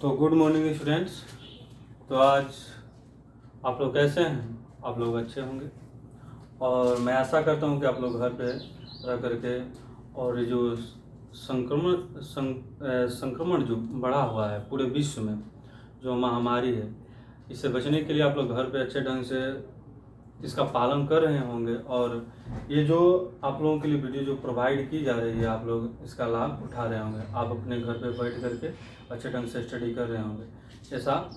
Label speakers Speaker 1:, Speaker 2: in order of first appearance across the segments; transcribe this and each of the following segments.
Speaker 1: तो good morning students. तो आज आप लोग कैसे हैं? आप लोग अच्छे होंगे और मैं आशा करता हूं कि आप लोग घर पे रह करके और ये जो संक्रमण जो बढ़ा हुआ है पूरे विश्व में, जो महामारी है, इससे बचने के लिए आप लोग घर पे अच्छे ढंग से इसका पालन कर रहे होंगे। और ये जो आप लोगों के लिए वीडियो जो प्रोवाइड की जा रही है, आप लोग इसका लाभ उठा रहे होंगे। आप अपने घर पे बैठ करके अच्छे ढंग से स्टडी कर रहे होंगे, ऐसा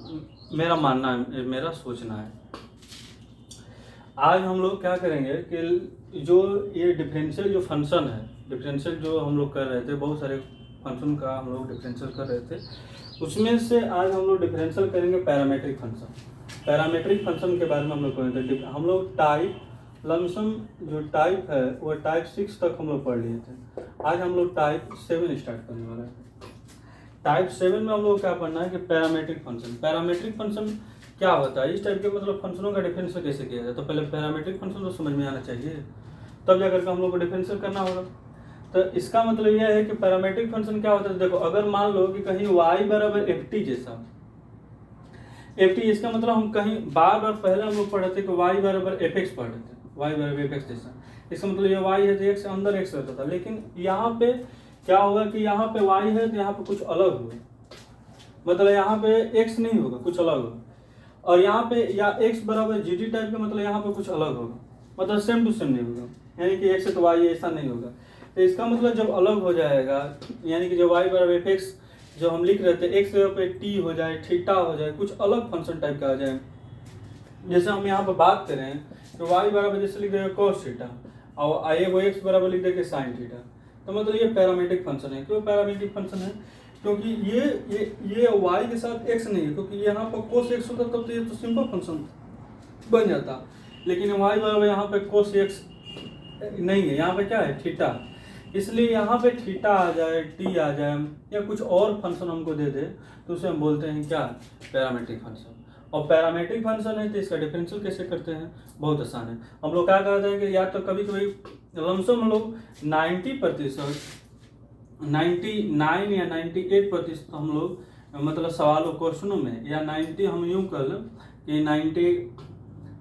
Speaker 1: मेरा मानना है, मेरा सोचना है। आज हम लोग क्या करेंगे कि जो ये डिफरेंशियल जो फंक्शन है, डिफरेंशियल जो हम लोग कर रहे थे, बहुत सारे फंक्शन का हम लोग डिफरेंशियल कर रहे थे, उसमें से आज हम लोग डिफरेंशियल करेंगे पैरामेट्रिक फंक्शन। पैरामेट्रिक फंक्शन के बारे में हम लोग करेंगे। हम लोग टाइप लमसम जो टाइप है वो टाइप 6 तक हम लोग पढ़ लिए थे। आज हम लोग टाइप 7 स्टार्ट करने वाले हैं। टाइप 7 में हम लोग क्या पढ़ना है कि पैरामेट्रिक फंक्शन। पैरामेट्रिक फंक्शन क्या होता है, इस टाइप के मतलब फंक्शनों का डिफरेंशियल कैसे किया जाए, तो पहले पैरामेट्रिक फंक्शन तो समझ में आना चाहिए, तब जाकर के हम लोग को डिफरेंशियल करना होगा। तो इसका मतलब यह है कि पैरामेट्रिक फंक्शन क्या होता है। देखो, अगर मान लो कि कहीं y बराबर एफ टी जैसा, एफ टी, इसका मतलब हम कहीं बार बार पहले हम लोग पढ़े थे कि y बराबर एफ एक्स पढ़े थे, y बराबर एफ एक्स जैसा। इसका मतलब ये y है तो x अंदर x रहता था, लेकिन यहाँ पे क्या होगा कि यहाँ पे y है तो यहाँ पे कुछ अलग होगा, मतलब यहाँ पे x नहीं होगा, कुछ अलग होगा। और यहाँ पे या x बराबर जी टी टाइप का, मतलब यहाँ पे कुछ अलग होगा, मतलब सेम टू सेम नहीं होगा, यानी कि x है तो y है ऐसा नहीं होगा। तो इसका मतलब जब अलग हो जाएगा, यानी कि जब y बराबर एफ एक्स जो हम लिख रहे थे, एक्स जगह पे टी हो जाए, थीटा हो जाए, कुछ अलग फंक्शन टाइप का आ जाए। जैसे हम यहाँ पर बात करें तो y बराबर जैसे लिख देंगे cos थीटा और आई वो x बराबर लिख देंगे sin थीटा, तो मतलब ये पैरामेट्रिक फंक्शन है। क्यों पैरामेट्रिक फंक्शन है? क्योंकि ये y के साथ x नहीं है, क्योंकि यहाँ पर cos x होता तब तो ये तो सिंपल फंक्शन बन जाता, लेकिन y बराबर यहाँ पे cos x नहीं है, यहाँ पे क्या है थीटा, इसलिए यहाँ पे थीटा आ जाए, टी आ जाए या कुछ और फंक्शन हमको दे दे तो उसे हम बोलते हैं क्या, पैरामेट्रिक फंक्शन। और पैरामेट्रिक फंक्शन है तो इसका डिफरेंशियल कैसे करते हैं, बहुत आसान है। हम लोग क्या करते हैं कि या तो कभी कभी लमसम हम लोग 90%, 99 या 98% हम लोग मतलब सवालों क्वेश्चनों में, या 90 हम यूँ कर लें कि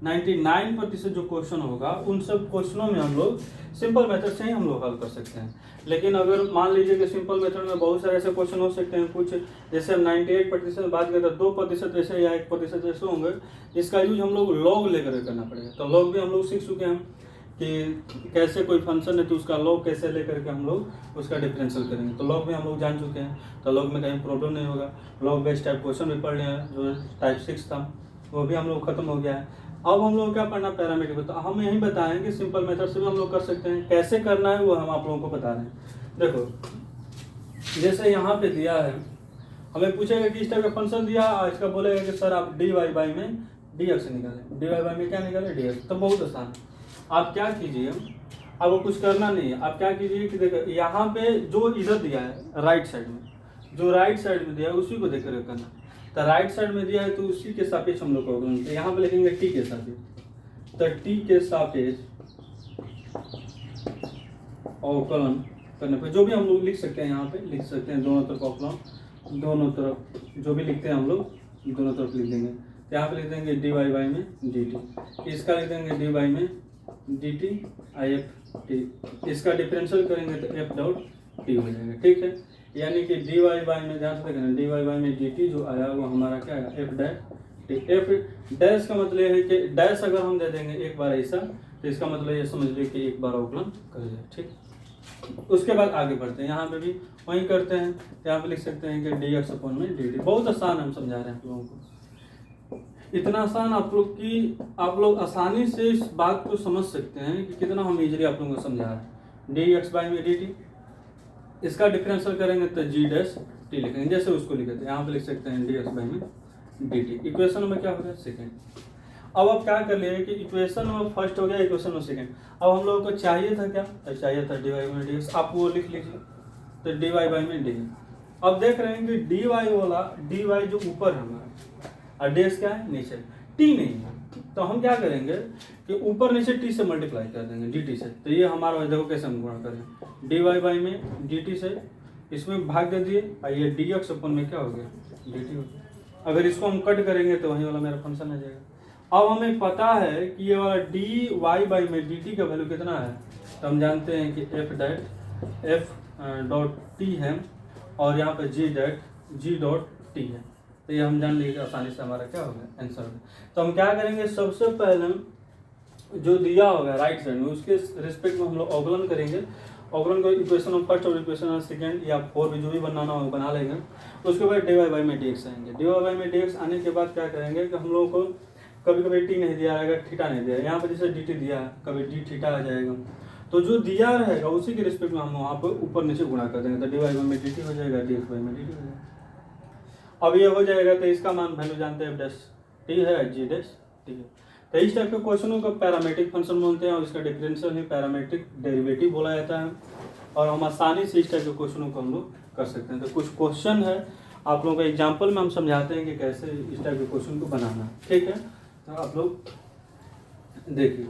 Speaker 1: 99% जो क्वेश्चन होगा उन सब क्वेश्चनों में हम लोग सिंपल मेथड से ही हम लोग हल कर सकते हैं। लेकिन अगर मान लीजिए कि सिंपल मेथड में बहुत सारे ऐसे क्वेश्चन हो सकते हैं, कुछ जैसे हम 98% बात करें तो 2% ऐसे या 1% ऐसे होंगे, इसका यूज हम लोग लॉग लेकर करना पड़ेगा। तो लॉग भी हम लोग सीख चुके हैं कि कैसे कोई फंक्शन है तो उसका लॉग कैसे लेकर के हम लोग उसका डिफरेंशियल करेंगे, तो लॉग भी हम लोग जान चुके हैं, तो लॉग में कहीं प्रॉब्लम नहीं होगा। लॉग बेस्ड टाइप क्वेश्चन भी पढ़ लिया है, जो टाइप 6 था वो भी हम लोग खत्म हो गया है। अब हम लोग क्या पढ़ना, पैरामीटर। तो हम यही बताएं कि सिंपल मेथड से भी हम लोग कर सकते हैं, कैसे करना है वो हम आप लोगों को बता रहे हैं। देखो, जैसे यहाँ पे दिया है, हमें पूछेगा कि इस टाइप का फंक्शन दिया, इसका बोलेगा कि सर आप डी वाई बाई में डी एक्स निकालें, डी वाई बाई में क्या निकालें, डी एक्स। तो बहुत आसान, आप क्या कीजिए, आपको कुछ करना नहीं है। आप क्या कीजिए कि देखो यहाँ पे जो इधर दिया है राइट साइड में, जो राइट साइड में दिया है उसी को देख कर करना। तो राइट साइड में दिया है तो उसी के सापेक्ष हम लोग को, तो यहाँ पे लिखेंगे टी के सापेक्ष, तो टी के सापेक्ष अवकलन करने पर जो भी हम लोग लिख सकते हैं, यहाँ पे लिख सकते हैं दोनों तरफ अवकलन, दोनों तरफ जो भी लिखते हैं हम लोग दोनों तरफ लिख देंगे। तो यहाँ पे लिख देंगे डी वाई बाई में डी टी, इसका लिख देंगे डी वाई में D T I F T, इसका डिफरेंशियल करेंगे तो एफ डॉट टी हो जाएगा। ठीक है, यानी कि डी वाई बाई में ध्यान से देखना, डी वाई बाई में डी टी जो आया वो हमारा क्या आया, F dash T. F dash का मतलब है कि डैश अगर हम दे देंगे एक बार ऐसा, तो इसका मतलब ये समझ लीजिए कि एक बार अवकलन कर जाए। ठीक, उसके बाद आगे बढ़ते हैं, यहाँ पे भी वहीं करते हैं। यहाँ पे लिख सकते हैं कि डी एक्स अपॉन में डी टी। बहुत आसान हम समझा रहे हैं आप लोगों को, इतना आसान आप लोग आसानी से इस बात को समझ सकते हैं कि कितना हम इजीली आप लोगों को समझा रहे हैं। डी एक्स बाई में डी टी, इसका डिफरेंशियल करेंगे तो जी डैश टी लिखेंगे, जैसे उसको लिखे थे। यहाँ पे लिख सकते हैं डी एक्स बाई में डी टी। इक्वेशन में क्या हो गया, सेकेंड। अब क्या कर लिए कि इक्वेशन में फर्स्ट हो गया, इक्वेशन में सेकेंड। अब हम लोगों को चाहिए था क्या, तो चाहिए था डी वाई में डी एक्स, आप वो लिख लीजिए, तो डी वाई बाई में डी। अब देख रहे हैं कि डी वाई वाला, डी वाई जो ऊपर है हमारा और डी एक्स क्या है नीचे, टी नहीं है, तो हम क्या करेंगे कि ऊपर नीचे टी से मल्टीप्लाई कर देंगे डी टी से। तो ये हमारा देखो कैसे हम गुणा करें, डी वाई बाई में डी टी से इसमें भाग दे दिए और ये डी एक्स अपन में क्या हो गया, डी टी हो गया। अगर इसको हम कट करेंगे तो वही वाला मेरा फंक्शन आ जाएगा। अब हमें पता है कि ये वाला डी वाई बाई में डी टी का वैल्यू कितना है, तो हम जानते हैं कि एफ डॉट टी है और यहाँ पे जी डॉट टी है। तो ये हम जान लिए कि आसानी से हमारा क्या हो गया, आंसर हो गया। तो हम क्या करेंगे, सबसे पहले जो दिया होगा राइट साइड में उसके रिस्पेक्ट में हम लोग अवकलन करेंगे। अवकलन को इक्वेशन ऑफ फर्स्ट और इक्वेशन ऑफ सेकेंड या फोर भी जो भी बनाना होगा बना लेंगे। उसके बाद डी वाई बाई में डी एक्स आएंगे। डी वाई बाई में डी एक्स आने के बाद क्या करेंगे कि हम लोगों को कभी कभी टी नहीं दिया रहेगा, थीटा नहीं दिया, यहाँ पर जैसे डी टी दिया है कभी डी थीटा आ जाएगा। तो जो दिया रहेगा उसी के रिस्पेक्ट में हम वहाँ पर ऊपर नीचे गुणा कर देंगे। तो डी वाई बाई में डी टी हो जाएगा, डी एक्स बाई में डी टी हो जाएगा। अब ये हो जाएगा तो इसका मान वैल्यू जानते हैं, डैश टी है जी डैश टी है। तो इस टाइप के क्वेश्चनों को पैरामेट्रिक फंक्शन बोलते हैं और इसका डिफरेंशियल ही पैरामेट्रिक डेरिवेटिव बोला जाता है। और हम आसानी से इस टाइप के क्वेश्चनों को हम लोग कर सकते हैं। तो कुछ क्वेश्चन है आप लोगों को एग्जाम्पल में हम समझाते हैं कि कैसे इस टाइप के क्वेश्चन को बनाना है, ठीक है। तो आप लोग देखिए,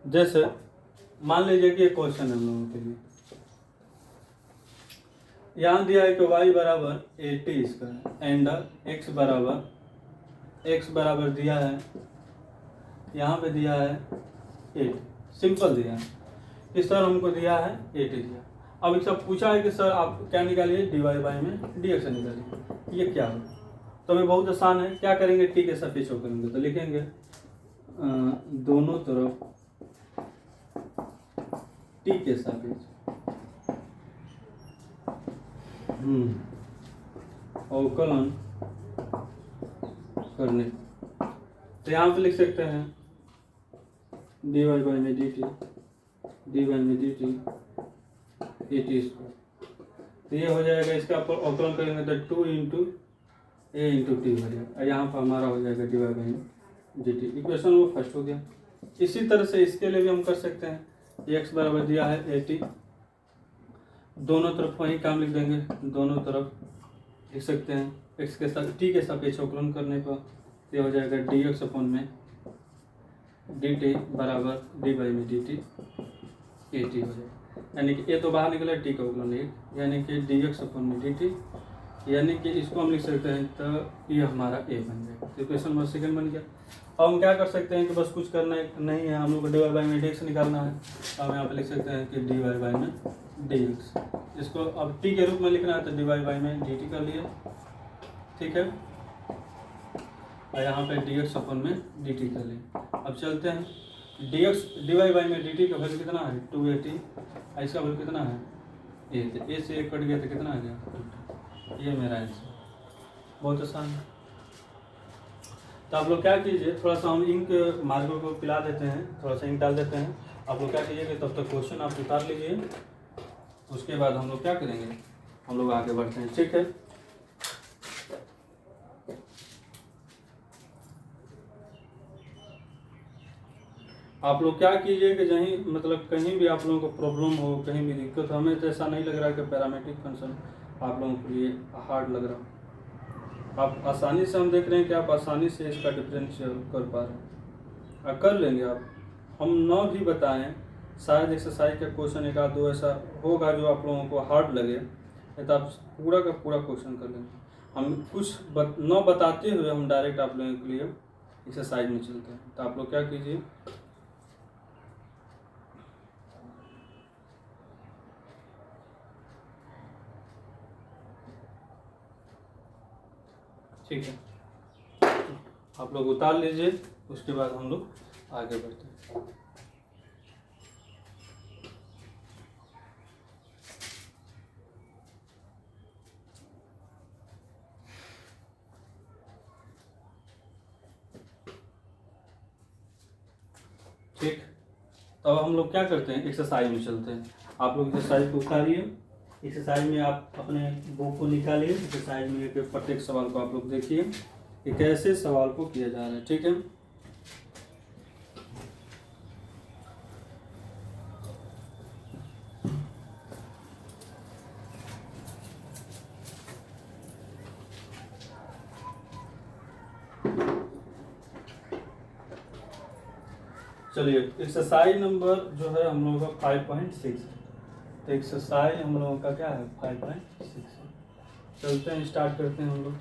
Speaker 1: जैसे मान लीजिए कि एक क्वेश्चन है हम लोगों के लिए, यहाँ दिया है कि y बराबर 80 इसका एंड x बराबर दिया है, यहाँ पे दिया है 8, सिंपल दिया है कि सर हमको दिया है 80 दिया। अब इसका पूछा है कि सर आप क्या निकालिए, डी वाई बाई में डी एक्स निकालिए, ये क्या होगा। तो हमें बहुत आसान है, क्या करेंगे, टी के सापेक्ष करेंगे। तो लिखेंगे दोनों तरफ टी के सापेक्ष अवकलन करने। तो यहाँ पे लिख सकते हैं डी वाई बाई में डी टी, डी वाई में D T A T square. तो ये हो जाएगा, इसका अवकलन करेंगे तो 2 इंटू ए इंटू टी हो जाएगा और यहाँ पर हमारा हो जाएगा डी वाई बाई में डी टी। इक्वेशन वो फर्स्ट हो गया। इसी तरह से इसके लिए भी हम कर सकते हैं, एक्स बराबर दिया है 80, दोनों तरफ वही काम लिख देंगे, दोनों तरफ लिख सकते हैं एक्स के साथ टी के सापेक्ष अवकलन करने पर ये हो जाएगा डी एक्स अपन में डी टी बराबर डी वाई में डी टी ए टी हो जाएगा। यानी कि ए तो बाहर निकला, टी का अवकलन एक, यानी कि डी एक्स अपन में डी टी, यानी कि इसको हम लिख सकते हैं तो ये हमारा ए बन जाएगा। तो क्वेश्चन नंबर सेकेंड बन गया। अब हम क्या कर सकते हैं कि बस कुछ करना नहीं है, हम लोग को डी वाई बाई में डी एक्स निकालना है। अब यहाँ पे लिख सकते हैं कि डी वाई बाई में डी एक्स, इसको अब टी के रूप में लिखना है तो डी वाई बाई में डी टी कर लिए, ठीक है। और यहाँ पे डी एक्स अपन में डी टी कर लिए। अब चलते हैं, डी वाई बाई में डी टी का वैल्यू कितना है 280, इसका वैल्यू कितना है ए, तो ए से 1 कट गया तो कितना आ गया 2। ये मेरा आंसर, बहुत आसान है। तो आप लोग क्या कीजिए, थोड़ा सा हम इंक मार्कर को पिला देते हैं, थोड़ा सा इंक डाल देते हैं। आप लोग क्या कीजिए कि तब तक क्वेश्चन आप उतार लीजिए, उसके बाद हम लोग क्या करेंगे, हम लोग आगे बढ़ते हैं, ठीक है। आप लोग क्या कीजिए कि कहीं भी आप लोगों को प्रॉब्लम हो, कहीं भी दिक्कत हो, हमें तो ऐसा नहीं लग रहा कि पैरामेट्रिक फंक्शन आप लोगों के लिए हार्ड लग रहा हो। आप आसानी से, हम देख रहे हैं कि आप आसानी से इसका डिफरेंशियल कर पा रहे हैं, कर लेंगे आप। हम न भी बताएं, शायद एक्सरसाइज का क्वेश्चन एक आध दो ऐसा होगा जो आप लोगों को हार्ड लगे, तो आप पूरा का पूरा क्वेश्चन कर लेंगे। हम कुछ न बताते हुए हम डायरेक्ट आप लोगों के लिए एक्सरसाइज में चलते हैं। तो आप लोग क्या कीजिए, ठीक है, आप लोग उतार लीजिए, उसके बाद हम लोग आगे बढ़ते हैं। ठीक, तो अब हम लोग क्या करते हैं, एक्सरसाइज में चलते हैं। आप लोग एक्सरसाइज को उतारिए, एक्सरसाइज में आप अपने बुक को निकालिए, एक्सरसाइज में एक प्रत्येक सवाल को आप लोग देखिए कि कैसे सवाल को किया जा रहा है, ठीक है। चलिए एक्सरसाइज नंबर जो है हम लोगों का 5.6 है। तो एक्सरसाइज हम लोगों का क्या है 5.6 है। चलते हैं, स्टार्ट करते हैं हम लोग।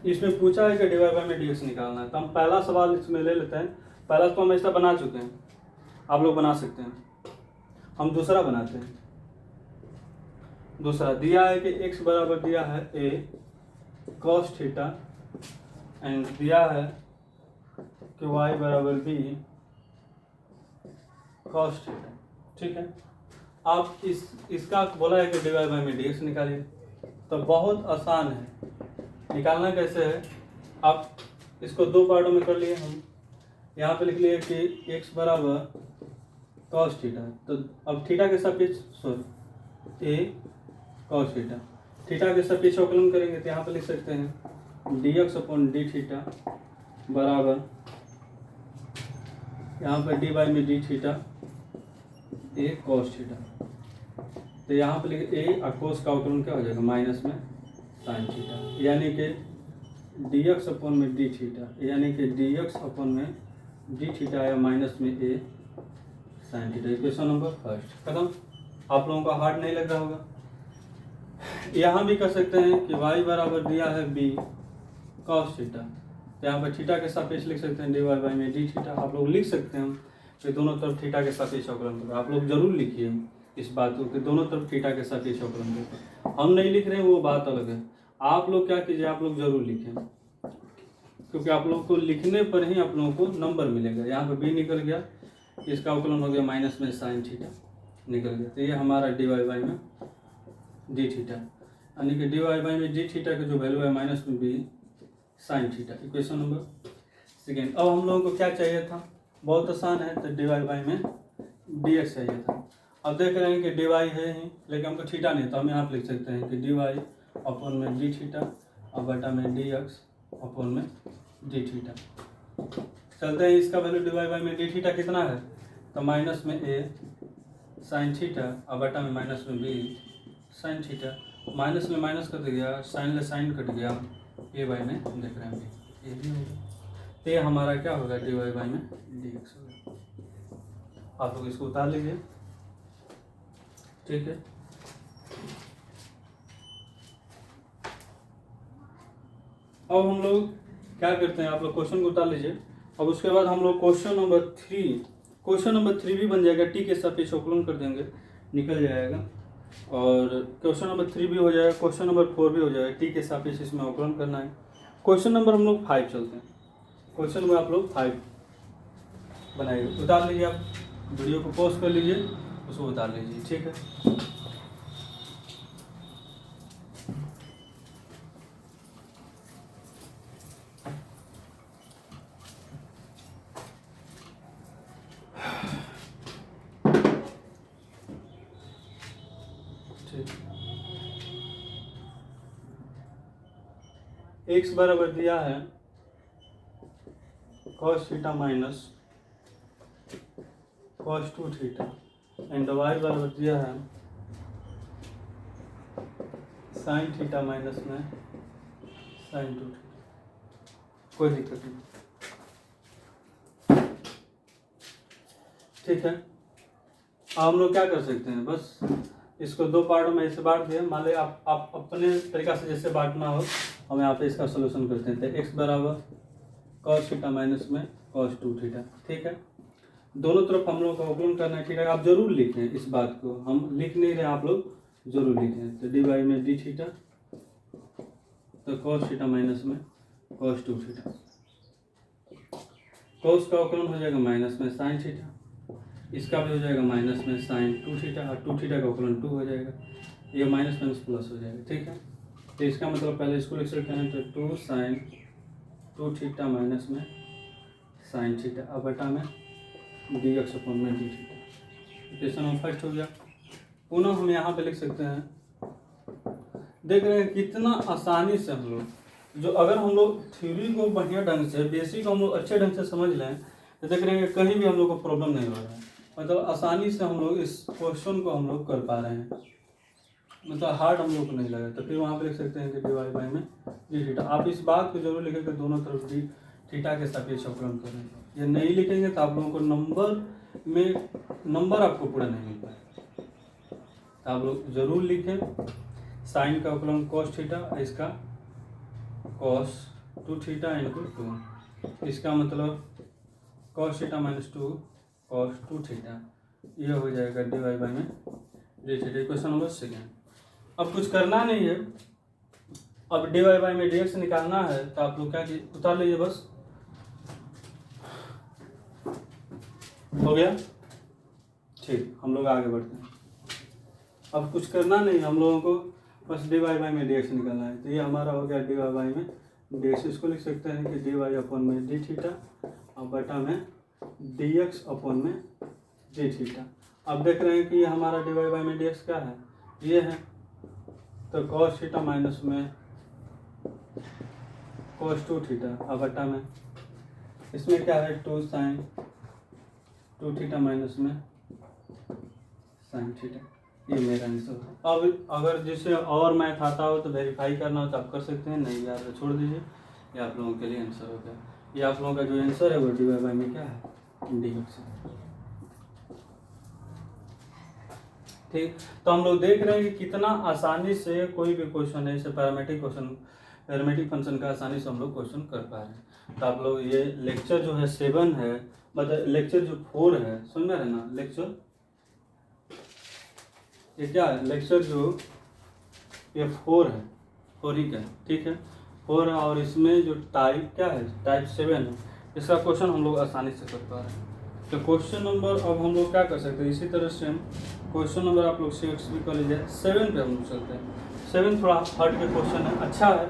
Speaker 1: इसमें पूछा है कि डिवाइड बाय में डीएक्स निकालना है, तो हम पहला सवाल इसमें ले लेते हैं। पहला तो हम ऐसा बना चुके हैं, आप लोग बना सकते हैं। हम दूसरा बनाते हैं। दूसरा दिया है कि x बराबर दिया है a cos थीटा एंड दिया है कि y बराबर b cos थीटा। ठीक है, आप इसका बोला है कि डिवाइड बाय में dx निकालिए, तो बहुत आसान है। निकालना कैसे है, आप इसको दो पार्टों में कर लिए। हम यहाँ पे लिख लिए कि x बराबर cos थीटा, तो अब थीटा के सापेक्ष a cos थीटा, थीटा के सापेक्ष अवकलन करेंगे तो यहाँ पे लिख सकते हैं dx अपॉन डी थीटा बराबर यहाँ पर डी बाई में D theta a cos theta. तो यहाँ पे लिखे a और cos का अवकलन क्या हो जाएगा माइनस में sin थीटा, यानी कि dx अपॉन में डी थीटा, यानी कि dx अपॉन में डी थीटा आया माइनस में a sin theta. Equation number first खत्म। आप लोगों का हार्ड नहीं लग रहा होगा। यहाँ भी कर सकते हैं कि y बराबर दिया है b cos थीटा, तो यहाँ पर थीटा के सापेक्ष लिख सकते हैं डिवाइड बाई में डी थीटा। आप लोग लिख सकते हैं कि दोनों तरफ थीटा के सापेक्ष अवकलन करो। आप लोग जरूर लिखिए इस बात को कि दोनों तरफ थीटा के सापेक्ष अवकलन करो। हम नहीं लिख रहे हैं वो बात अलग है। आप लोग क्या कीजिए, आप लोग जरूर लिखें, क्योंकि आप लोग को लिखने पर ही आप लोगों को नंबर मिलेगा। यहाँ पर b निकल गया, इसका अवकलन हो गया माइनस में sin थीटा निकल गया। तो ये हमारा डिवाइड बाई में डी थीटा, यानी कि डिवाइड बाई में डी थीटा का जो वैल्यू है माइनस में B sine theta. Equation number second. अब हम लोगों को क्या चाहिए था, बहुत आसान है, तो डिवाइड बाई में डी एक्स चाहिए था। अब देख रहे हैं कि डी वाई है ही, लेकिन हमको थीटा नहीं, तो हम यहाँ पर लिख सकते हैं कि डी वाई अपॉन में डी थीटा और बटा में डी एक्स अपॉन में डी थीटा। चलते हैं, इसका वैल्यू डिवाइड बाई में डी थीटा कितना है, तो माइनस में ए साइन थीटा और बटा में माइनस में बी साइन थीटा। माइनस में माइनस कट गया, साइन ले साइन कट गया, ए बाई में देख रहे हैं ये भी होगा। तो ये हमारा क्या होगा डिवाइड बाई में डी एक्स होगा। आप लोग इसको उतार लीजिए। ठीक है, अब हम लोग क्या करते हैं, आप लोग क्वेश्चन को उतार लीजिए। अब उसके बाद हम लोग क्वेश्चन नंबर थ्री भी बन जाएगा, टी के सापेक्ष अवकलन कर देंगे, निकल जाएगा। और क्वेश्चन नंबर 3 भी हो जाएगा, क्वेश्चन नंबर 4 भी हो जाएगा, टी के सापेक्ष इसमें अवकलन करना है। क्वेश्चन नंबर हम लोग 5 चलते हैं। क्वेश्चन नंबर आप लोग 5 बनाइए, उतार लीजिए। आप वीडियो को पॉज कर लीजिए, उसको उतार लीजिए। ठीक है, x बराबर दिया है cos theta minus cos 2 theta and y बराबर दिया है sin थीटा माइनस में sin 2 थीटा। कोई दिक्कत नहीं, ठीक है। अब हम लोग क्या कर सकते हैं, बस इसको दो पार्टों में ऐसे बांट दिए। मान लीजिए आप अपने तरीका से जैसे बांटना हो, हम यहाँ पे इसका सोल्यूशन करते हैं। तो x बराबर cos थीटा माइनस में cos 2 थीटा। ठीक है, दोनों तरफ हम लोग का अवकलन करना है। ठीक है, आप जरूर लिखें इस बात को, हम लिख नहीं रहे, आप लोग जरूर लिखें। तो डी वाई में डी थीटा, तो cos थीटा माइनस में cos 2 थीटा। cos का अवकलन हो जाएगा माइनस में sin थीटा, इसका भी हो जाएगा माइनस में sin 2 थीटा, और 2 थीटा का अवकलन 2 हो जाएगा, ये माइनस माइनस प्लस हो जाएगा। ठीक है, तो इसका मतलब पहले इसको लिख सकते हैं, तो 2 sin 2 थीटा माइनस में sin थीटा अब बटा में डी एक्स अपॉन में D theta. Equation number first हो गया। पुनः हम यहाँ पे लिख सकते हैं, देख रहे हैं कितना आसानी से हम लोग, जो अगर हम लोग थ्योरी को बढ़िया ढंग से, बेसिक हम लोग अच्छे ढंग से समझ लें, तो देख रहे हैं कि कहीं भी हम लोग को प्रॉब्लम नहीं हो रहा है। मतलब आसानी से हम लोग इस क्वेश्चन को हम लोग कर पा रहे हैं। मतलब हार्ड हम लोग को नहीं लगा, तो फिर वहाँ पे लिख सकते हैं कि dy बाई में डी थीटा। आप इस बात को जरूर लिखें कि दोनों तरफ डी थीटा के सापेक्ष अवकलन करें। ये नहीं लिखेंगे तो आप लोगों को नंबर आपको पूरा नहीं मिल पाएगा। तो आप लोग जरूर लिखें साइन का अवकलन cos थीटा, इसका cos 2 थीटा इंटू 2, इसका मतलब cos theta minus 2 cos 2 theta, यह हो जाएगा dy बाई में डी थीटा। Question number 2। अब कुछ करना नहीं है, अब dy बाई में dx निकालना है, तो आप लोग क्या उतार लीजिए, बस हो गया। ठीक, हम लोग आगे बढ़ते हैं। अब कुछ करना नहीं, हम लोगों को बस dy बाई में dx निकालना है। तो ये हमारा हो गया dy बाई में dx। इसको लिख सकते हैं कि dy अपॉन में डी थीटा और बटा में dx अपॉन में डी थीटा। अब देख रहे हैं कि ये हमारा dy बाई में dx क्या है, ये है, तो cos थीटा माइनस में cos 2 थीटा और बटा में इसमें क्या है 2 साइन 2 थीटा माइनस में साइन थीटा। ये मेरा आंसर है। अब अगर जिसे और मैथ आता हो तो वेरीफाई करना हो तो आप कर सकते हैं, नहीं यार तो छोड़ दीजिए। ये आप लोगों के लिए आंसर हो गया। ये आप लोगों का जो आंसर है वो डी वाई में क्या है, डी एक्स। ठीक, तो हम लोग देख रहे हैं कि कितना आसानी से कोई भी क्वेश्चन है, जैसे पैरामेट्रिक फंक्शन का आसानी से हम लोग क्वेश्चन कर पा रहे हैं। तो आप लोग ये लेक्चर जो है 7 है, मतलब लेक्चर जो 4 है, सुन रहे हैं ना, लेक्चर ये क्या है, लेक्चर जो ये 4 है, 4 ही का, ठीक है 4 है। और इसमें जो टाइप क्या है, टाइप 7 है, इसका क्वेश्चन हम लोग आसानी से कर पा रहे हैं। तो क्वेश्चन नंबर अब हम लोग क्या कर सकते हैं, इसी तरह से हम क्वेश्चन नंबर आप लोग 6 भी कर लीजिए। 7 पे हम लोग चलते हैं। 7 थोड़ा हार्ड के क्वेश्चन है, अच्छा है,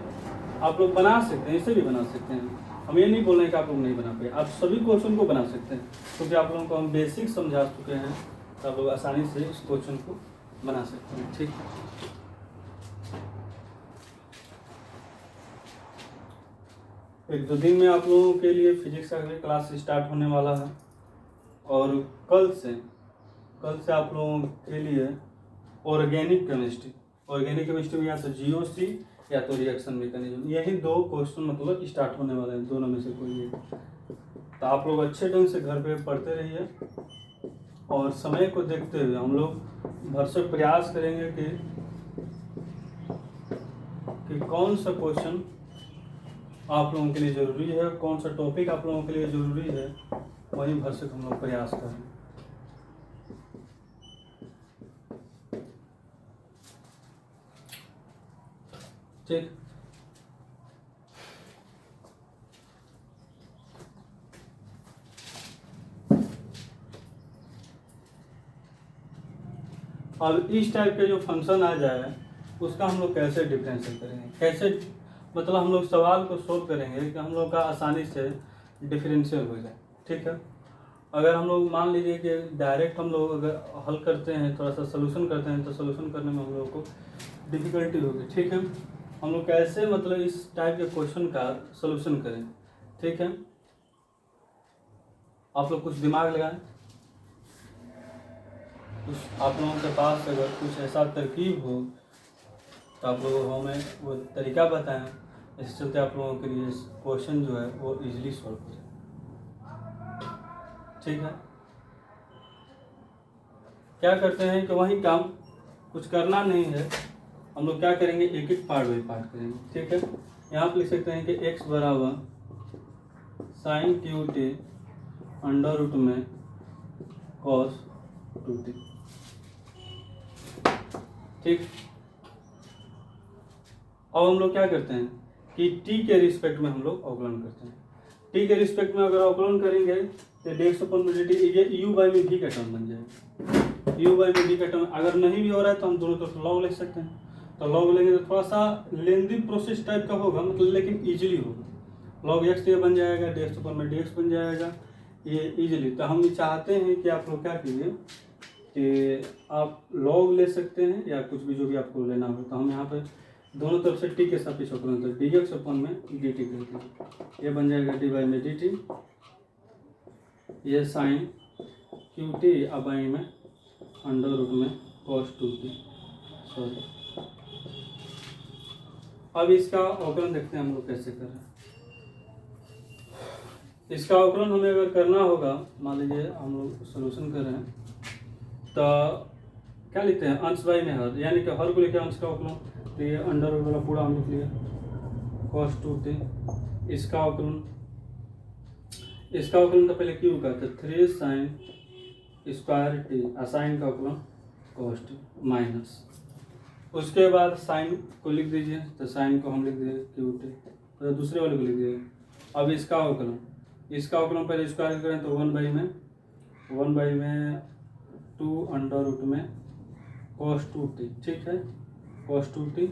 Speaker 1: आप लोग बना सकते हैं, इसे भी बना सकते हैं। हम ये नहीं बोल रहे हैं कि आप लोग नहीं बना पाए, आप सभी क्वेश्चन को बना सकते हैं, क्योंकि आप लोगों को हम बेसिक समझा चुके हैं, तो आप लोग आसानी से इस क्वेश्चन को बना सकते हैं। ठीक है, एक दो दिन में आप लोगों के लिए फिजिक्स का क्लास स्टार्ट होने वाला है, और कल से आप लोगों के लिए ऑर्गेनिक केमिस्ट्री में या तो जीओसी या तो रिएक्शन मैकेनिज्म, यही 2 क्वेश्चन मतलब स्टार्ट होने वाले हैं, दोनों में से कोई एक। तो आप लोग अच्छे ढंग से घर पे पढ़ते रहिए, और समय को देखते हुए हम लोग भरसक प्रयास करेंगे कि कौन सा क्वेश्चन आप लोगों के लिए ज़रूरी है, कौन सा टॉपिक आप लोगों के लिए ज़रूरी है, वही भरसक हम लोग प्रयास करें। ठीक, अब इस टाइप के जो फंक्शन आ जाए उसका हम लोग कैसे डिफरेंशियल करेंगे, कैसे मतलब हम लोग सवाल को सोल्व करेंगे कि हम लोग का आसानी से डिफरेंशियल हो जाए। ठीक है, अगर हम लोग मान लीजिए कि डायरेक्ट हम लोग अगर हल करते हैं, थोड़ा सा सोल्यूशन करते हैं, तो सोल्यूशन करने में हम लोग को डिफिकल्टी होगी। ठीक है, हम लोग कैसे मतलब इस टाइप के क्वेश्चन का सोल्यूशन करें। ठीक है, आप लोग कुछ दिमाग लगाएं, कुछ आप लोगों के पास अगर कुछ ऐसा तरकीब हो तो आप लोगों को हमें वो तरीका बताएं, इससे चलते आप लोगों के लिए क्वेश्चन जो है वो इजीली सॉल्व हो जाए। ठीक है, क्या करते हैं कि वही काम, कुछ करना नहीं है, हम लोग क्या करेंगे, एक एक पार्ट बाई पार्ट करेंगे। ठीक है, यहाँ पे लिख सकते हैं कि x बराबर sine Q T under root में कॉस 2t। ठीक, अब हम लोग क्या करते हैं कि t के रिस्पेक्ट में हम लोग अवकलन करते हैं। t के रिस्पेक्ट में अगर अवकलन करेंगे तो dx अपॉन में dt, ये u बाई में v का टर्म बन जाएगा। u बाई में v का टर्म अगर नहीं भी हो रहा है तो हम दोनों तरफ लॉग लिख सकते हैं। तो लॉग लेंगे तो थोड़ा सा लेंदी प्रोसेस टाइप का होगा, मतलब लेकिन ईजिली होगा। लॉग x ये बन जाएगा, dx अपॉन में dx बन जाएगा, ये ईजिली। तो हम चाहते हैं कि आप लोग क्या कीजिए कि आप लॉग ले सकते हैं या कुछ भी जो भी आपको लेना हो। तो हम यहाँ पे दोनों तरफ से t के सापेक्ष अवकलन तो dx अपॉन में dt करते हैं, ये बन जाएगा dy में dt, ये साइन क्यू टी अब में अंडर रूट में cos 2t, सॉरी अब इसका अवकलन देखते हैं हम लोग कैसे कर रहे हैं। इसका अवकलन हमें अगर करना होगा, मान लीजिए हम लोग सोल्यूशन कर रहे हैं, तो क्या लिखते हैं, अंश बाई में हर, यानी कि हर को लेकर अंश का अवकलन, तो ये अंडर रूट वाला पूरा हम लिख लिया cos 2t। इसका अवकलन तो पहले क्यों का था 3 sin स्क्वायर टी, साइन का अवकलन cos t माइनस, उसके बाद साइन को लिख दीजिए, तो साइन को हम लिख दिए क्यू टी, तो दूसरे वाले को लिख दिए। अब इसका अवकलन पहले स्क्वायर करें तो 1 बाई में 2 अंडर रूट में cos 2t, ठीक है, cos 2t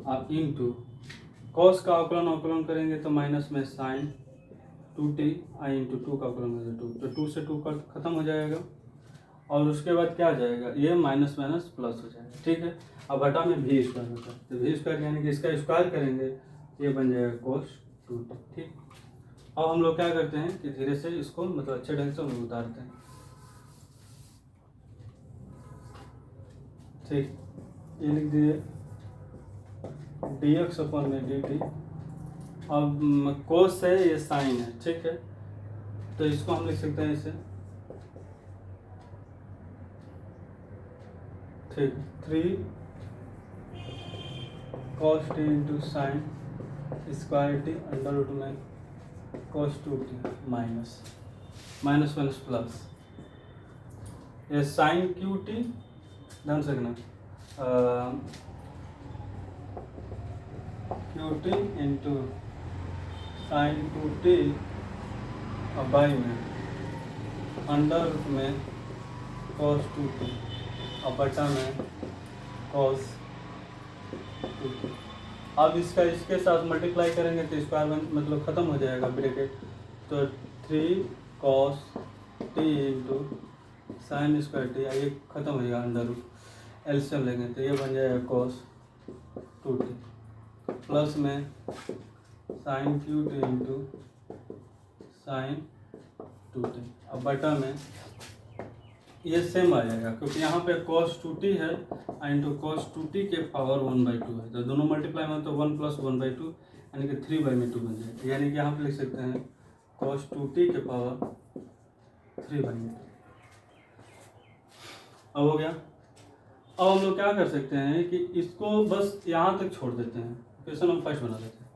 Speaker 1: और इंटू cos का अवकलन करेंगे तो माइनस में sin 2t और इंटू 2 का अवकलन करेंगे 2, तो 2 से 2 का खत्म हो जाएगा, और उसके बाद क्या आ जाएगा, ये माइनस माइनस प्लस हो जाएगा, ठीक है। अब बटा में भी स्क्वायर होता है, तो भी स्क्वायर यानी कि इसका स्क्वायर करेंगे, ये बन जाएगा cos 2t, ठीक। अब हम लोग क्या करते हैं कि धीरे से इसको मतलब अच्छे ढंग से हम लोग उतारते हैं, ठीक। ये लिख दिए dx अपन में dt। अब cos है, ये साइन है, ठीक है, तो इसको हम लिख सकते हैं इसे, ठीक, 3 cos t into sine square T under root में cos 2t माइनस प्लस, ये साइन क्यू टी, ध्यान से रखना, Q T into sine 2t और बाई में अंडर रूट में cos 2t और बटा में cos 2t। अब इसके साथ मल्टीप्लाई करेंगे तो स्क्वायर मतलब ख़त्म हो जाएगा ब्रैकेट, तो 3 cos t into sine square T, ये खत्म हो जाएगा अंडर रूट, एलसीएम लेंगे तो ये बन जाएगा cos 2t प्लस में sine Q T into sine 2t, अब बटा में ये सेम आ जाएगा क्योंकि यहाँ पे cos 2t है इंटू cos 2t के पावर 1/2 है, तो दोनों मल्टीप्लाई में तो 1 प्लस 1/2 यानी कि 3/2 बन जाएगा, यानी कि यहाँ पे लिख सकते हैं cos 2t के पावर 3/2। अब हो गया। अब हम लोग क्या कर सकते हैं कि इसको बस यहाँ तक छोड़ देते हैं, क्वेश्चन हम फर्स्ट बना देते हैं,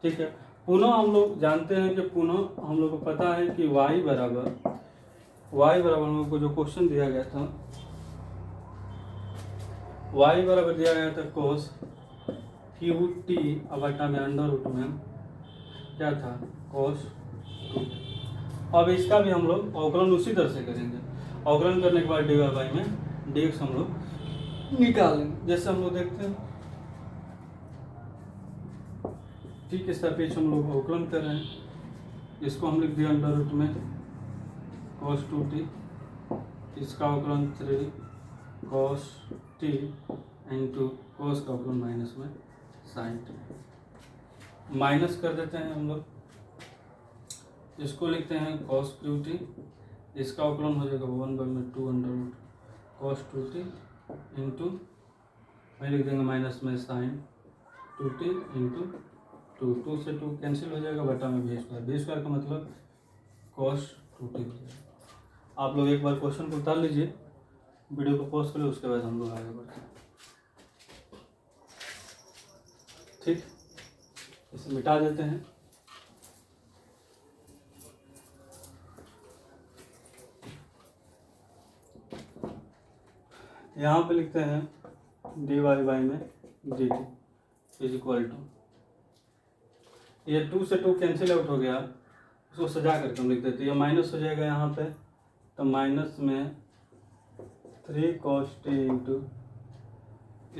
Speaker 1: ठीक है। पुनः हम लोग जानते हैं कि पुनः हम लोग को पता है कि y बराबर हम लोग को जो क्वेश्चन दिया गया था, y बराबर दिया गया था cos QT अब बटा में अंडर रूट में क्या था cos 2t। अब इसका भी हम लोग अवकलन उसी तरह से करेंगे, अवकलन करने के बाद dy बाई में dx हम लोग निकालेंगे, जैसे हम लोग देखते हैं, ठीक। इस तरह हम लोग अवकलन कर रहे हैं, इसको हम लिख दिया अंडर रूट में cos 2t, इसका अवकलन 3 cos t इंटू cos का अवकलन माइनस में sin t, माइनस कर देते हैं हम लोग, इसको लिखते हैं cos QT, इसका अवकलन हो जाएगा 1/2 under root cos 2t into मैं लिख देंगे माइनस में sin 2t इंटू 2 से 2 कैंसिल हो जाएगा, बटा में भी स्क्वायर का मतलब cos 2t हो जाएगा। आप लोग एक बार क्वेश्चन को उतार लीजिए, वीडियो को पॉज करें, उसके बाद हम लोग आगे बढ़ते हैं, ठीक। इसे मिटा देते हैं, यहाँ पे लिखते हैं dy बाई में dt इज इक्वल टू, ये 2 से 2 कैंसिल आउट हो गया, उसको सजा करके हम लिख देते हैं, ये माइनस हो जाएगा यहाँ पे, तो माइनस में 3 cos t इंटू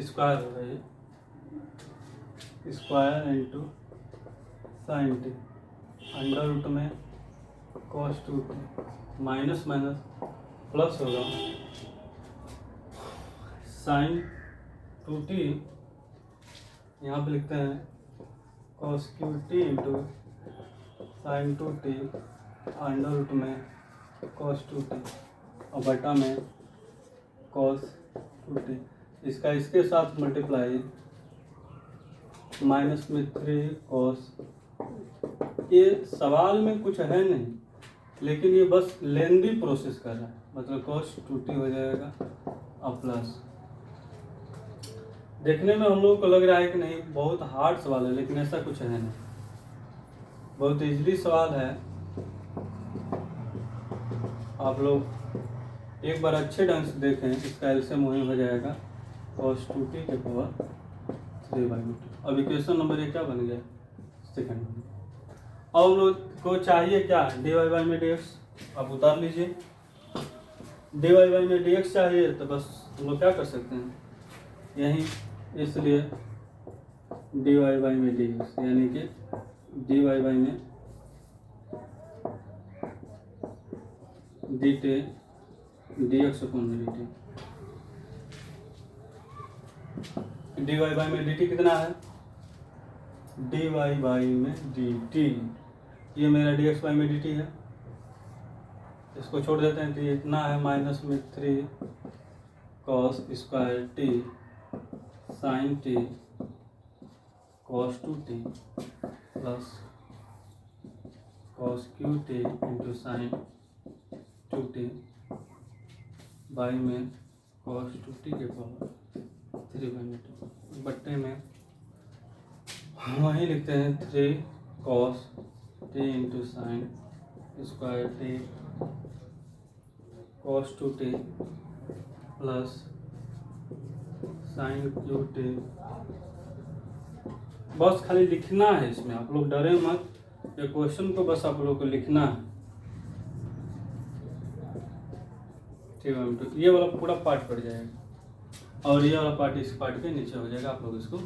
Speaker 1: स्क्वायर होगा, ये square into sine T under root में cos 2t माइनस प्लस होगा साइन 2t, यहाँ पे लिखते हैं cos QT into sine 2t under root में cos 2t और बटा में cos 2t, इसका इसके साथ मल्टीप्लाई माइनस में 3 कॉस। ये सवाल में कुछ है नहीं, लेकिन ये बस लेंदी प्रोसेस कर रहा है, मतलब कॉस 2t हो जाएगा और प्लस। देखने में हम लोग को लग रहा है कि नहीं बहुत हार्ड सवाल है, लेकिन ऐसा कुछ है नहीं, बहुत इजीली सवाल है। आप लोग एक बार अच्छे ढंग से देखें, इसका एलसीएम वही हो जाएगा cos 2t के पावर 3/2। अब इक्वेशन नंबर ये क्या बन गया, सेकंड बन गया। अब हम लोग को चाहिए क्या, dy बाई में dx। आप उतार लीजिए, dy बाई में dx चाहिए, तो बस हम लोग क्या कर सकते हैं यहीं, इसलिए dy बाई में dx, यानी कि dy बाई में dt dx अपॉन में dt। dy बाई में dt कितना है, dy बाई में dt, ये मेरा dx बाई में dt है, इसको छोड़ देते हैं तो ये इतना है माइनस में 3 cos square t sine t cos 2t plus cos qt into sine 2t by में cos 2t के पावर 3/2 बट्टे में वहीं लिखते हैं 3 cos t into sine square t cos 2t plus sign qt। बस खाली लिखना है इसमें, आप लोग डरे मत, ये क्वेश्चन को बस आप लोग को लिखना है, ठीक है। तो ये वाला पूरा पार्ट पड़ जाएगा और ये वाला पार्ट इस पार्ट के नीचे हो जाएगा, आप लोग इसको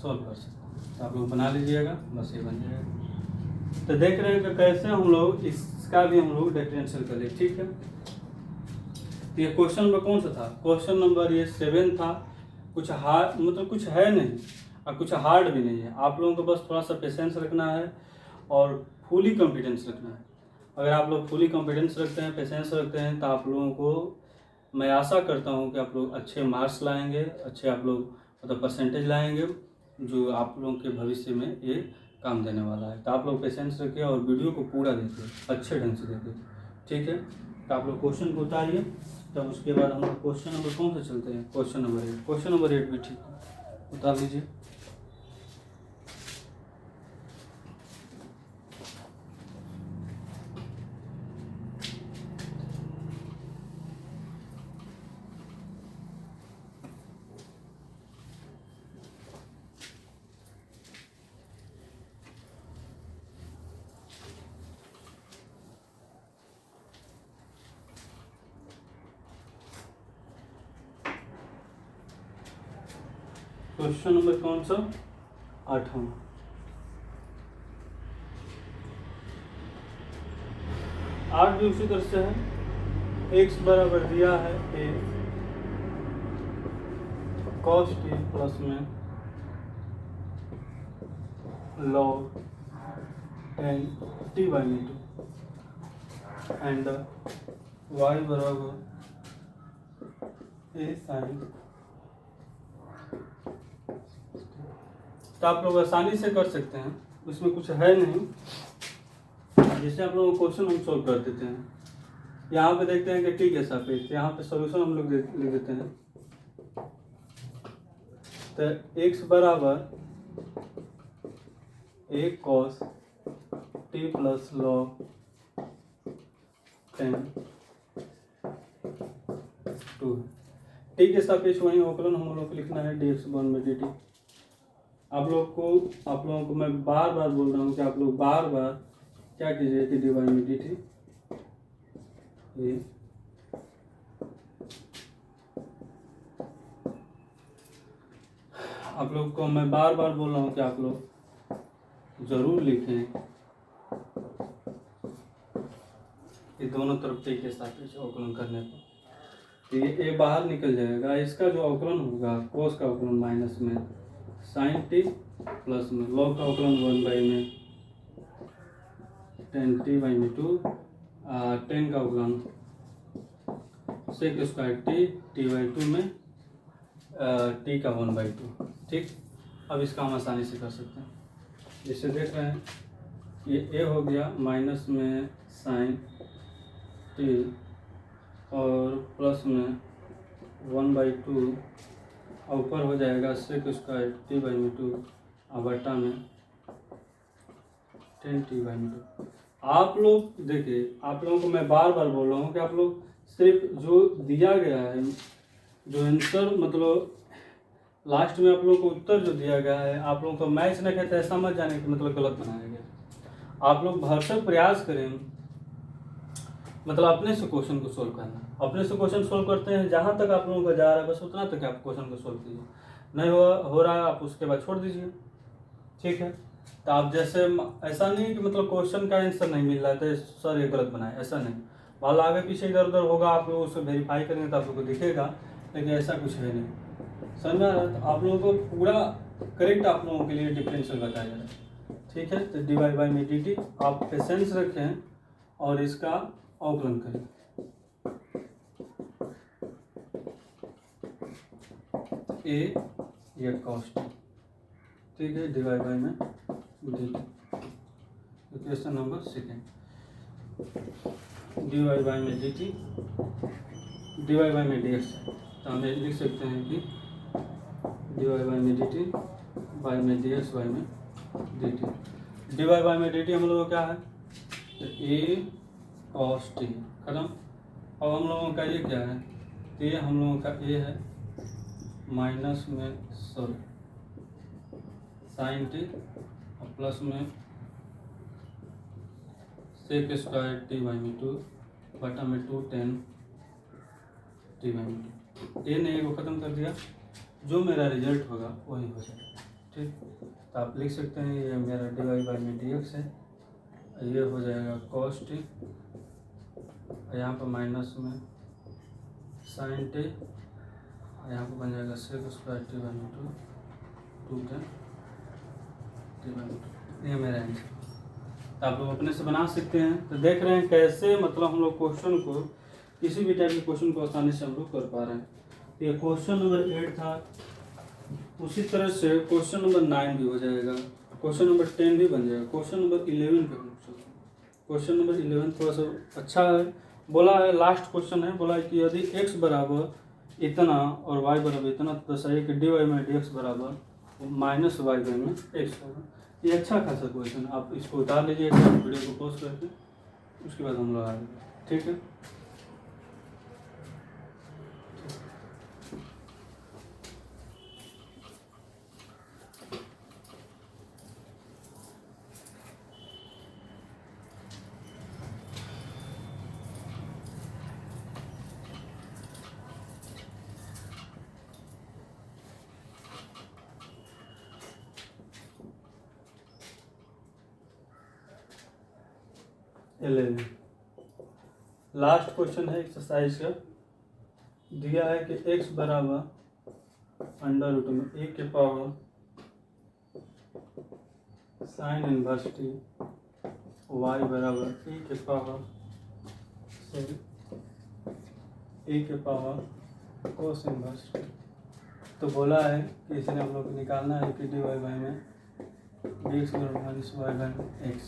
Speaker 1: सॉल्व कर सकते हैं। तो आप लोग बना लीजिएगा, बस ये बन जाएगा। तो देख रहे हैं कि कैसे हम लोग इसका भी हम लोग डिफरेंशियल कर ले, ठीक है। तो ये क्वेश्चन नंबर कौन सा था, क्वेश्चन नंबर ये 7 था। कुछ हार्ड मतलब कुछ है नहीं और कुछ हार्ड भी नहीं है, आप लोगों को बस थोड़ा सा पेशेंस रखना है और फुली कॉन्फिडेंस रखना है। अगर आप लोग फुली कॉन्फिडेंस रखते हैं, पेशेंस रखते हैं, तो आप लोगों को मैं आशा करता हूं कि आप लोग अच्छे मार्क्स लाएंगे, अच्छे आप लोग मतलब परसेंटेज लाएंगे, जो आप लोगों के भविष्य में ये काम देने वाला है। तो आप लोग पेशेंस रखिए और वीडियो को पूरा देखिए, अच्छे ढंग से देखिए, ठीक है। तो आप लोग क्वेश्चन को उतारिए, तब उसके बाद हम लोग क्वेश्चन नंबर कौन सा चलते हैं, क्वेश्चन नंबर 8। क्वेश्चन नंबर 8 भी ठीक है, उतार लीजिए। क्वेश्चन नंबर कौन सा, 8वां। आठ भी उसी तरह से है, x बराबर दिया है a cos t प्लस में log 10 t/2 एंड y बराबर a sin। तो आप लोग आसानी से कर सकते हैं, उसमें कुछ है नहीं। जैसे आप लोगों को क्वेश्चन हम सोल्व कर देते हैं, यहाँ पे देखते हैं कि t के सापेक्ष, यहाँ पे सॉल्यूशन हम लोग लिख देते हैं। तो x बराबर a cos t plus log 10 2। t के सापेक्ष वही अवकलन हम लोग को लिखना है dx बन में dt। आप लोगों को मैं बार बार बोल रहा हूँ कि आप लोग बार बार क्या कीजिए कि dy में dt आप लोग को मैं बार बार बोल रहा हूँ कि आप लोग जरूर लिखें कि दोनों तरफ t के सापेक्ष अवकलन करने पर। तो ये a बाहर निकल जाएगा, इसका जो अवकलन होगा cos का अवकलन माइनस में साइन टी प्लस में log का अवकलन 1 में 10 t/2 10 का अवकलन sec स्क्वायर t t/2 में t का 1/2, ठीक। अब इसका हम आसानी से कर सकते हैं। जैसे देख रहे हैं ये ए हो गया माइनस में साइन टी और प्लस में 1/2 और ऊपर हो जाएगा सेक स्क्वायर t/2 और बटा में 10t/2। आप लोग देखिए, आप लोगों को मैं बार बार बोल रहा हूँ कि आप लोग सिर्फ जो दिया गया है, जो आंसर मतलब लास्ट में आप लोगों को उत्तर जो दिया गया है, आप लोगों को मैच न कहते ऐसा मत जाने कि मतलब गलत बनाया गया। आप लोग भरसक प्रयास करें, मतलब अपने से क्वेश्चन को सोल्व करना। अपने से क्वेश्चन सोल्व करते हैं, जहाँ तक आप लोगों का जा रहा है बस उतना तक आप क्वेश्चन को सोल्व कीजिए। नहीं हो रहा है आप उसके बाद छोड़ दीजिए, ठीक है। तो आप जैसे ऐसा नहीं कि मतलब क्वेश्चन का आंसर नहीं मिल रहा है तो सर ये गलत बनाए, ऐसा नहीं। मान लो आगे पीछे इधर उधर होगा, आप लोग उसको वेरीफाई करेंगे तो आप लोग को दिखेगा, लेकिन ऐसा कुछ है नहीं। समझ में आ रहा है? तो आप लोगों को पूरा करेक्ट आप लोगों के लिए डिफरेंशियल बताया जा रहा है, ठीक है। तो dy/dt आप पेशेंस रखें और इसका अवकलन करें। ए या कॉस्ट, ठीक है, dy/dt। Equation number second, dy/dt dy/dx। तो हम लिख सकते हैं कि dy/dt dy/dt। dy/dt हम लोगों को क्या है, तो ए कॉस टी खत्म। अब हम लोगों का ये क्या है, तो ये हम लोगों का ए है माइनस में साइन टी और प्लस में सेक स्क्वायर t/2 बटा में 2 10t/2। ए ने वो ख़त्म कर दिया, जो मेरा रिजल्ट होगा वही हो जाएगा, ठीक। तो आप लिख सकते हैं ये मेरा dy/dx है, ये हो जाएगा cos t, यहाँ पर माइनस में साइन टी, यहाँ पर बन जाएगा सेक स्क्वायर t/2 2 ये मेरा आंसर। तो आप लोग अपने से बना सकते हैं। तो देख रहे हैं कैसे मतलब हम लोग क्वेश्चन को, किसी भी टाइप के क्वेश्चन को आसानी से हम लोग कर पा रहे हैं। ये क्वेश्चन नंबर 8 था, उसी तरह से क्वेश्चन नंबर 9 भी हो जाएगा, क्वेश्चन नंबर 10 भी बन जाएगा। क्वेश्चन नंबर 11 पे क्वेश्चन नंबर 11 थोड़ा सा अच्छा है, बोला है लास्ट क्वेश्चन है, बोला है कि यदि x बराबर इतना और y बराबर इतना तो दर्शाइए कि dy/dx बराबर -y/x होगा। ये अच्छा खासा क्वेश्चन, आप इसको उतार लीजिए वीडियो को पॉज करके, उसके बाद हम लोग आएंगे, ठीक है। लास्ट क्वेश्चन है एक्सरसाइज का, दिया है कि x बराबर अंडर रूट में ए के power sine inverse T, y बराबर e के पावर कोस इनवर्स टी। तो बोला है कि इसने हम लोग को निकालना है कि dy में dx बराबर -y/x,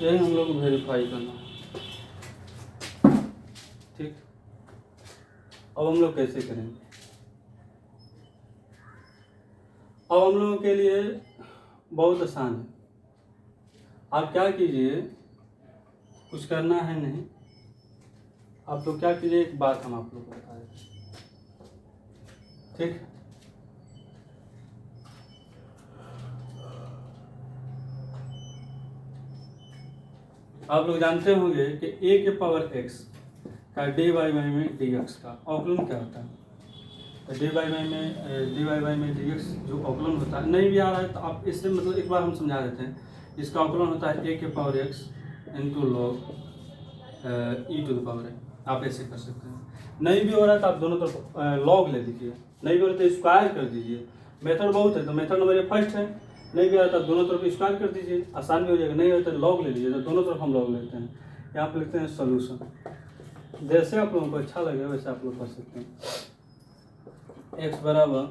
Speaker 1: यही हम लोग को वेरीफाई करना है, ठीक। अब हम लोग कैसे करेंगे, अब हम लोगों के लिए बहुत आसान है। आप क्या कीजिए, कुछ करना है नहीं, आप लोग क्या कीजिए, एक बात हम आप लोग को बता देते हैं, ठीक। आप लोग जानते होंगे कि a के पावर x का dy में dx का अवकलन क्या होता है। तो dy में dx जो अवकलन होता है, नहीं भी आ रहा है तो आप इससे मतलब एक बार हम समझा देते हैं। इसका अवकलन होता है a के power x into log e to the power x। आप ऐसे कर सकते हैं। नहीं भी हो रहा है तो आप दोनों तरफ लॉग ले लीजिए, नहीं भी हो रहा तो स्क्वायर कर दीजिए। मेथड बहुत है, तो मेथड नंबर फर्स्ट है, नहीं भी आ रहा तो दोनों तरफ स्क्वायर कर दीजिए, आसान भी हो जाएगा। नहीं होता तो लॉग ले लीजिए, तो दोनों तरफ हम लॉग लेते हैं। यहाँ पे लिखते हैं सोल्यूशन। जैसे आप लोगों को अच्छा लगे वैसे आप लोग कर सकते हैं। x बराबर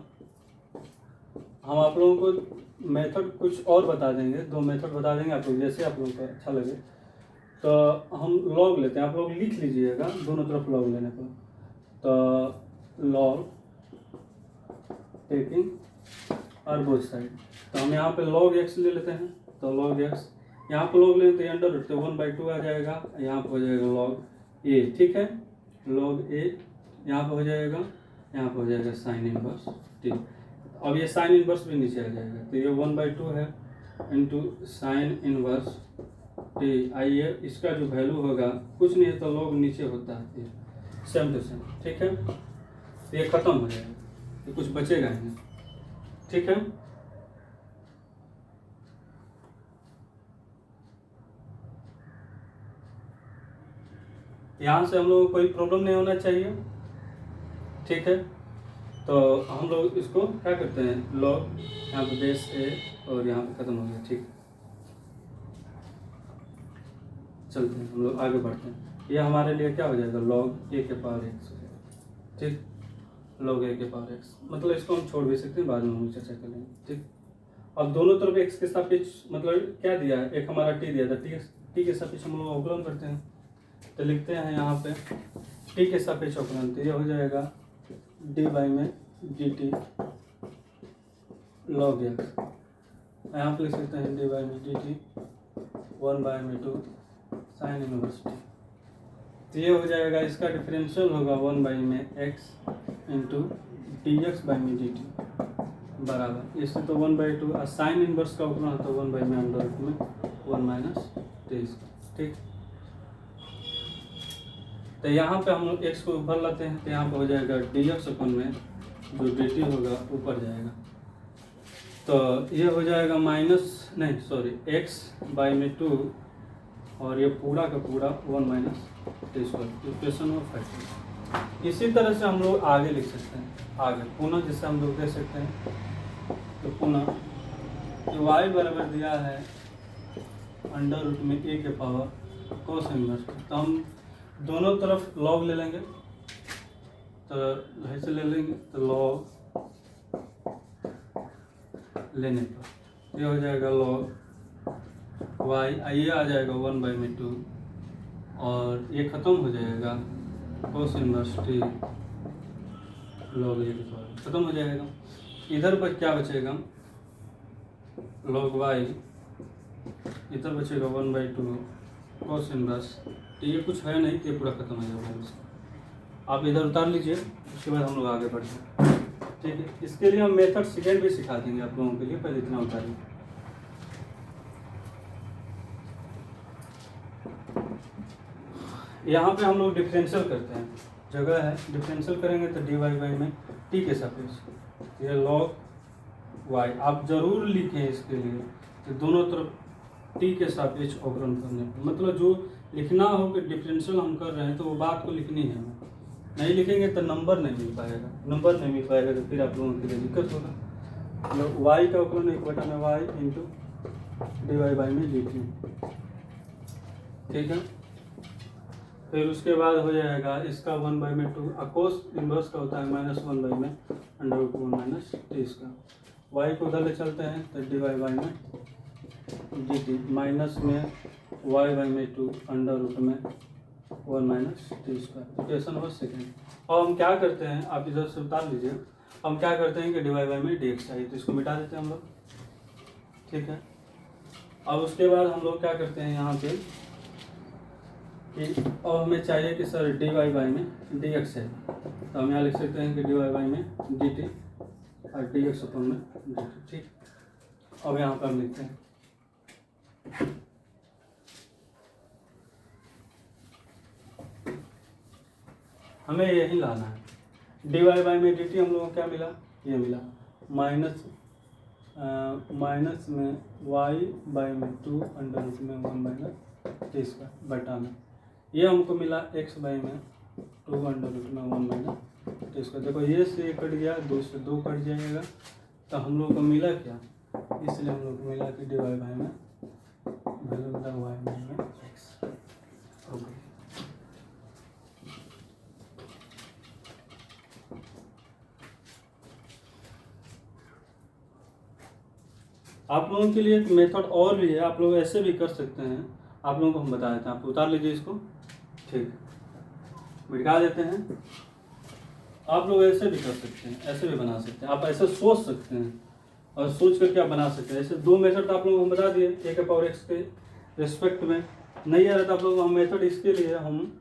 Speaker 1: हम आप लोगों को मेथड कुछ और बता देंगे, 2 मेथड बता देंगे आप लोग, जैसे आप लोगों को अच्छा लगे। तो हम लॉग लेते हैं, आप लोग लिख लीजिएगा दोनों तरफ लॉग लेने पर। तो लॉग टेकिंग और बोथ साइड, तो हम यहाँ पे log x ले लेते हैं। तो log x यहाँ पे log लेते हैं अंडर रूट, तो 1/2 आ जाएगा, यहाँ पे हो जाएगा log a, ठीक है। log a यहाँ पे हो जाएगा, यहाँ पे हो जाएगा साइन इनवर्स t। अब ये साइन इनवर्स भी नीचे आ जाएगा, तो ये 1/2 है इंटू साइन इनवर्स t। आइए इसका जो वैल्यू होगा कुछ नहीं है तो log नीचे होता है, सेम टू सेम, ठीक है। तो ये खत्म हो जाएगा, ये कुछ बचेगा ही नहीं, ठीक है। यहाँ से हम लोगों को कोई प्रॉब्लम नहीं होना चाहिए, ठीक है। तो हम लोग इसको क्या करते हैं, लॉग यहाँ पे बेस ए और यहाँ पे खत्म हो गया, ठीक। चलते हैं हम लोग आगे बढ़ते हैं। ये हमारे लिए क्या हो जाएगा, लॉग ए के पावर एक्स हो जाएगा, ठीक। लॉग ए के पावर एक्स, मतलब इसको हम छोड़ भी सकते हैं, बाद में हम चर्चा कर लेंगे, ठीक। अब दोनों तरफ एक्स के सापेक्ष मतलब क्या दिया है, एक हमारा टी दिया था, टी के सापेक्ष हम लोग अवकलन करते हैं। तो लिखते हैं यहाँ पे टी के सापेक्ष अवकलन, तो ये हो जाएगा डी वाई में डी टी लॉग एक्स। यहाँ पे लिख सकते हैं डी वाई में D T 1/2 sine inverse T. तो ये हो जाएगा, इसका डिफरेंशियल होगा 1 में x into D x by में डी टी बराबर, इससे तो 1/2 और साइन इनवर्स का अवकलन होता है 1 में अंडर रूट में 1 माइनस टी, ठीक। तो यहाँ पे हम लोग एक्स को ऊपर लाते हैं, तो यहाँ पे हो जाएगा डी एक्स अपन में जो डी टी होगा ऊपर जाएगा। तो ये हो जाएगा माइनस नहीं सॉरी एक्स बाई में 2 और ये पूरा का पूरा 1 minus T square, equation number 5। इसी तरह से हम लोग आगे लिख सकते हैं, आगे पुनः जिससे हम लोग दे सकते हैं। तो पुनः y बराबर दिया है अंडर रूट में a के पावर कोस इनवर्स, तो हम दोनों तरफ log ले लेंगे, तो ऐसे ले लेंगे, तो log लेने पर ये हो जाएगा log y, ये आ जाएगा 1/2 और ये खत्म हो जाएगा cos inverse t log a के पावर, खत्म हो जाएगा। इधर पर क्या बचेगा, log y, इधर बचेगा 1/2 कोस इनवर्स टी, ये कुछ है नहीं, ये पूरा खत्म हो जाएगा। आप इधर उतार लीजिए, उसके बाद हम लोग आगे बढ़ते हैं, ठीक है। इसके लिए हम मेथड सेकेंड भी सिखा देंगे आप लोगों के लिए, पहले इतना उतारिए। यहाँ पे हम लोग डिफरेंशियल करते हैं, जगह है डिफरेंशियल करेंगे तो डी वाई बाई में टी के सापेक्ष ये log y, आप जरूर लिखें इसके लिए कि दोनों तरफ टी के सापेक्ष अवकलन करने पर, मतलब जो लिखना हो कि डिफरेंशियल हम कर रहे हैं तो वो बात को लिखनी है, नहीं लिखेंगे तो नंबर नहीं मिल पाएगा, नंबर नहीं मिल पाएगा तो फिर आप लोगों के लिए दिक्कत होगा। मतलब y का अवकलन 1 में y into D Y by में डी टी, ठीक है। फिर उसके बाद हो जाएगा इसका 1/2, कोस इनवर्स का होता है -1 में under root 1 minus T square. Y को उधर ले चलते हैं तो डी वाई बाई में डी टी माइनस में वाई बाई में 2 अंडर रूट में 1 minus T square, equation number second. और हम क्या करते हैं, आप इधर से उतार लीजिए, हम क्या करते हैं कि डी वाई बाई में डी एक्स चाहिए, तो इसको मिटा देते हैं हम लोग, ठीक है। अब उसके बाद हम लोग क्या करते हैं यहाँ पे और हमें चाहिए कि सर डी वाई बाई में डी एक्स है, तो हम यहाँ लिख सकते हैं कि डी वाई बाई में डी टी और डी एक्स अपन में डी टी, ठीक। अब यहाँ पर हम लिखते हैं हमें यही लाना है, डी वाई बाई में डी टी हम लोगों को क्या मिला, ये मिला माइनस में वाई बाई में 2 अंडर रूट में 1 माइनस टी स्क्वायर बटा में ये हमको मिला x बाई में 2 अंडर रूट में 1 माइनस टी स्क्वायर। देखो ये से कट गया, 2 से 2 कट जाएगा, तो हम लोग को मिला क्या, इसलिए हम लोग को मिला कि डी वाई बाई में वैल्यू मिला वाई बाई में एक्स। ओके, आप लोगों के लिए एक मेथड और भी है, आप लोग ऐसे भी कर सकते हैं। आप लोगों को हम बता देते हैं, आप उतार लीजिए इसको, ठीक, मिटा देते हैं। आप लोग ऐसे भी कर सकते हैं, ऐसे भी बना सकते हैं, आप ऐसे सोच सकते हैं और सोच करके आप बना सकते हैं। ऐसे दो मेथड तो आप लोगों को हम बता दिए, ए के पावर एक्स के रिस्पेक्ट में। नहीं आ रहा था आप लोगों को हम मेथड, इसके लिए हम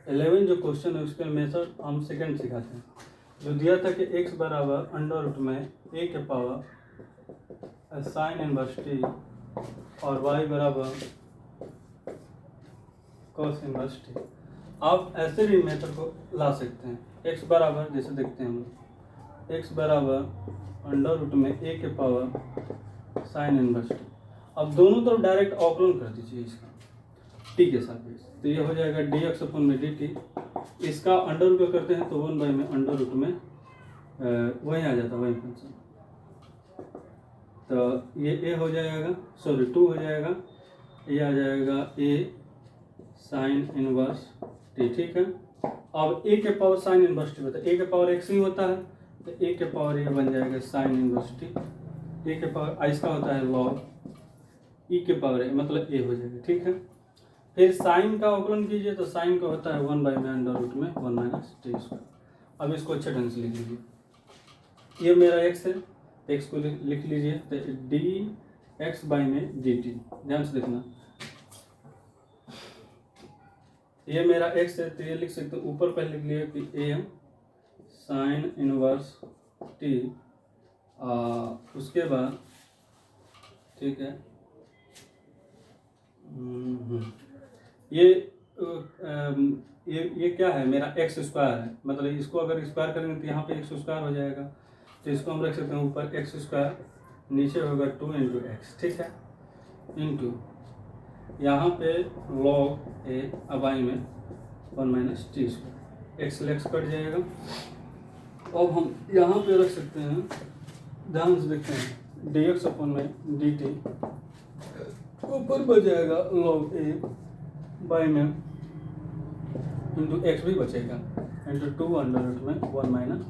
Speaker 1: 11 जो क्वेश्चन है उसके मेथड हम सेकंड सिखाते हैं। जो दिया था कि x बराबर अंडर रूट में ए के पावर साइन इनवर्स टी और y बराबर कॉस इनवर्स टी। आप ऐसे भी मेथड को ला सकते हैं। x बराबर, जैसे देखते हैं हम लोग, x बराबर अंडर रूट में ए के पावर साइन इनवर्स टी। अब दोनों तरफ डायरेक्ट अवकलन कर दीजिए इसका टी के सापेक्ष, तो ये हो जाएगा डी एक्स अपन में डी टी। इसका अंडर रूट करते हैं तो 1 बाई में अंडर रूट में वही आ जाता है, वही फंक्शन। तो ये ए हो जाएगा, सॉरी 2 हो जाएगा, ये आ जाएगा ए साइन इनवर्स टी, ठीक है। अब ए के पावर साइन इनवर्स टी होता है, ए के पावर एक्स ही होता है, तो ए के पावर ये बन जाएगा साइन इनवर्स टी। ए के पावर इसका होता है लॉग ई के पावर ए, मतलब ए हो जाएगा, ठीक है। फिर साइन का अवकलन कीजिए तो साइन का होता है 1 बाई में अंडर रूट में 1 माइनस टी स्क्वायर। अब इसको अच्छे ढंग से लिख लीजिए, ये मेरा एक्स है, एक्स को लिख लीजिए, तो डी एक्स बाई में डी टी, ध्यान से लिखना। ये मेरा एक्स है तो ये लिख सकते हो, ऊपर पहले लिख लिया कि ए साइन इनवर्स टी, उसके बाद ठीक है ये क्या है, मेरा एक्स स्क्वायर है, मतलब इसको अगर स्क्वायर करेंगे तो यहाँ पे एक्स स्क्वायर हो जाएगा, तो इसको हम रख सकते हैं ऊपर एक्स स्क्वायर, नीचे होगा 2 इंटू एक्स, ठीक है, इंटू यहाँ पे लॉग ए अबाई में 1 माइनस टी स्क्वायर, एक्स लेक्स कट जाएगा। अब हम यहाँ पे रख सकते हैं, ध्यान से देखते हैं, डी एक्स अपन में डी टी, ऊपर बच जाएगा लॉग ए बाई में इंटू एक्स भी बचेगा इंटू 2 अंडर रूट में 1 minus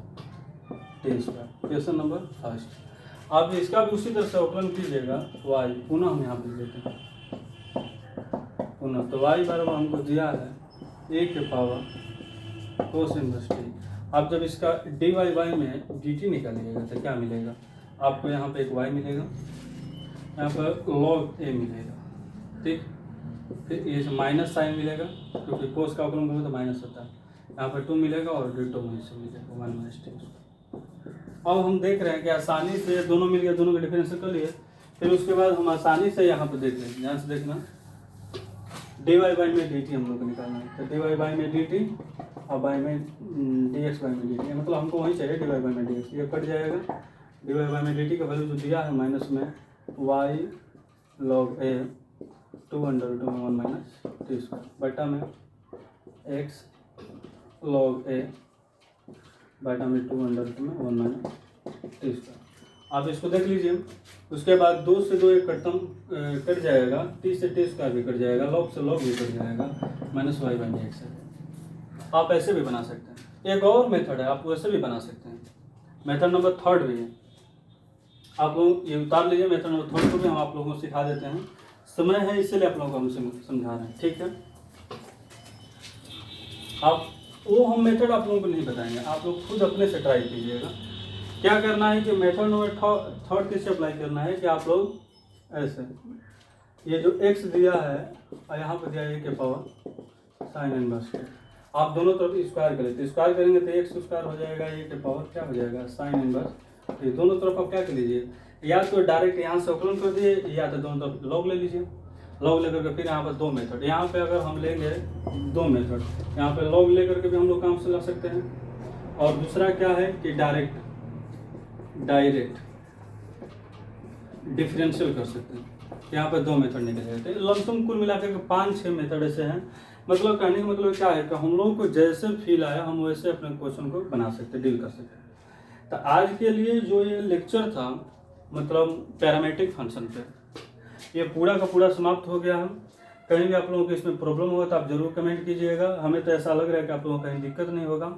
Speaker 1: T square. Question number first. आप इसका भी उसी तरह से अवकलन कीजिएगा, वाई पुनः हम यहाँ पे लेते हैं पुनः, तो वाई बराबर हमको दिया है ए के पावर कोस इनवर्स टी। आप जब इसका डी वाई बाई में डी टी निकालिएगा तो क्या मिलेगा आपको, यहाँ पे एक वाई मिलेगा, यहाँ पर लॉग ए मिलेगा, ठीक। फिर ये माइनस साइन मिलेगा क्योंकि कोस का अवकलन करो तो माइनस होता है, यहाँ पर 2 मिलेगा और डिटो में से मिलेगा 1 माइनस टी। अब हम देख रहे हैं कि आसानी से दोनों मिल गया, दोनों का डिफरेंस कर लिए। फिर उसके बाद हम आसानी से यहाँ पर देख रहे हैं, ध्यान से देखना, डी वाई बाई में डी टी हम लोग को निकालना है, तो डी वाई बाई में डी टी और बाई में डी एक्स बाई में डी टी, मतलब हमको वही चाहिए डी वाई बाई में डी एक्स, ये कट जाएगा। डी वाई बाई में डी टी का वैल्यू जो दिया है माइनस में वाई लॉग ए 2 अंडर रूट में 1 माइनस टी स्क्वायर बटा में एक्स लॉग ए बटा में 2 अंडर रूट में 1 माइनस टी स्क्वायर। आप इसको देख लीजिए। उसके बाद 2 से 2 एक कट जाएगा, टी से टी स्क्वायर भी कट जाएगा, लॉग से लॉग भी कट जाएगा, माइनस वाई बाई एक्स है। आप ऐसे भी बना सकते हैं। एक और मेथड है, आप वैसे भी बना सकते हैं। मेथड नंबर 3 भी है, आप लोग ये उतार लीजिए। मेथड नंबर 3 को भी हम आप लोगों को सिखा देते हैं, समय है इसलिए आप लोगों को हम समझा रहे हैं, ठीक है। आप वो हम मेथड आप लोगों को नहीं बताएंगे, आप लोग खुद अपने से ट्राई कीजिएगा। क्या करना है कि मेथड नंबर 3 किससे अप्लाई करना है कि आप लोग ऐसे, ये जो x दिया है और यहाँ पर दिया है के पावर साइन इनवर्स, आप दोनों तरफ स्क्वायर करें, तो स्क्वायर करेंगे तो एक्स स्क्वायर हो जाएगा, ए के पावर क्या हो जाएगा साइन इनवर्स। ये दोनों तरफ आप क्या कर लीजिए, या तो डायरेक्ट यहाँ से अवकलन कर दिए, या तो दोनों तरफ लॉग ले लीजिए। लॉग लेकर के फिर यहाँ पर 2 मेथड, यहाँ पे अगर हम लेंगे 2 मेथड, यहाँ पे लॉग लेकर के भी हम लोग काम से ला सकते हैं, और दूसरा क्या है कि डायरेक्ट डिफरेंशियल कर सकते हैं। यहाँ पर 2 मेथड निकल जाते हैं। लमसम कुल मिलाकर के 5-6 मेथड ऐसे हैं। मतलब कहने का मतलब क्या है कि हम लोगों को जैसे फील आया हम वैसे अपने क्वेश्चन को बना सकते, डील कर सकते। तो आज के लिए जो ये लेक्चर था, मतलब पैरामेट्रिक फंक्शन पे, ये पूरा का पूरा समाप्त हो गया है। कहीं भी आप लोगों को इसमें प्रॉब्लम होगा तो आप जरूर कमेंट कीजिएगा। हमें तो ऐसा लग रहा है कि आप लोगों को कहीं दिक्कत नहीं होगा।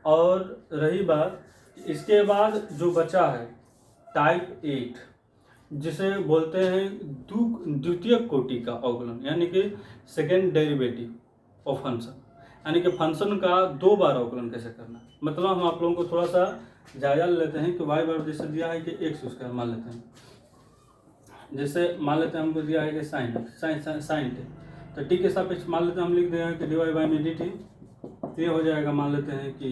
Speaker 1: और रही बात, इसके बाद जो बचा है टाइप 8, जिसे बोलते हैं द्वितीय कोटि का अवकलन, यानी कि सेकेंड डेरिवेटिव ऑफ फंक्शन, यानी कि फंक्शन का 2 बार अवकलन कैसे करना है। मतलब हम आप लोगों को थोड़ा सा जायजा लेते हैं कि वाई बराबर जैसे दिया है कि एक्स स्क्वायर मान लेते हैं, जैसे मान लेते हैं हमको दिया है कि साइन टी, तो टी के सापेक्ष मान लेते हैं हम लिख देंगे कि डी वाई बाई में डी टी, तो ये हो जाएगा मान लेते हैं कि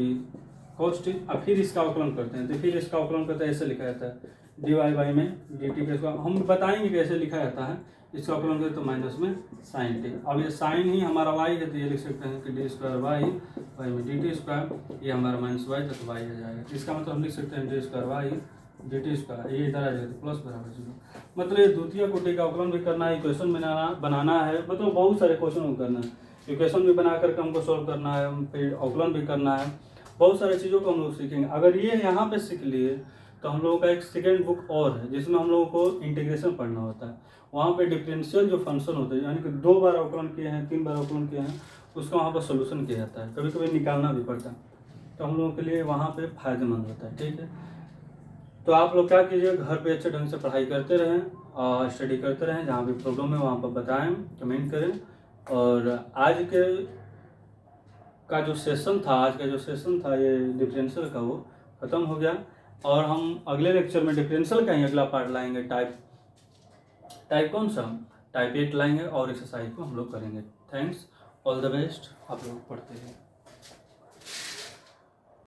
Speaker 1: cos टी। अब फिर इसका अवकलन करते हैं, तो फिर इसका अवकलन करते हैं, ऐसे लिखा जाता है डी वाई बाई में डी टी के, हम बताएंगे कैसे लिखा जाता है। इसका अवकलन करें तो माइनस में साइन टी। अब ये साइन ही हमारा वाई है, तो ये लिख सकते हैं कि डी स्क्वायर वाई वाई में डी टी स्क्वायर, ये हमारा माइनस वाई था तो वाई आ जाएगा। इसका मतलब हम लिख सकते हैं D square Y D T square, ये इधर आ जाएगा तो प्लस बराबर 0। मतलब ये द्वितीय कोटि का अवकलन भी करना है, इक्वेशन बनाना है, मतलब बहुत सारे क्वेश्चन करना है, इक्वेशन भी बना करके हमको सॉल्व करना है, फिर अवकलन भी करना है, बहुत सारी चीज़ों को हम लोग सीखेंगे। अगर ये यहाँ पे सीख लिए तो हम लोगों का एक सेकेंड बुक और है जिसमें हम लोगों को इंटीग्रेशन पढ़ना होता है। वहाँ पे डिफरेंशियल जो फंक्शन होते हैं, यानी कि 2 बार अवकलन किए हैं 3 बार अवकलन किए हैं, उसका वहाँ पर सोल्यूशन किया जाता है, कभी कभी निकालना भी पड़ता है, तो हम लोगों के लिए वहाँ पे फायदेमंद होता है। ठीक है, तो आप लोग क्या कीजिए, घर पे अच्छे ढंग से पढ़ाई करते रहें और स्टडी करते रहें, जहाँ भी प्रॉब्लम है वहाँ पर बताएं, कमेंट करें। और आज का जो सेशन था ये डिफरेंशियल का, वो ख़त्म हो गया, और हम अगले लेक्चर में डिफरेंशियल का ही अगला पार्ट लाएंगे। टाइप कौन सा, टाइप 8 लाएंगे और एक्सरसाइज को हम लोग करेंगे। थैंक्स, ऑल द बेस्ट, आप लोग पढ़ते हैं।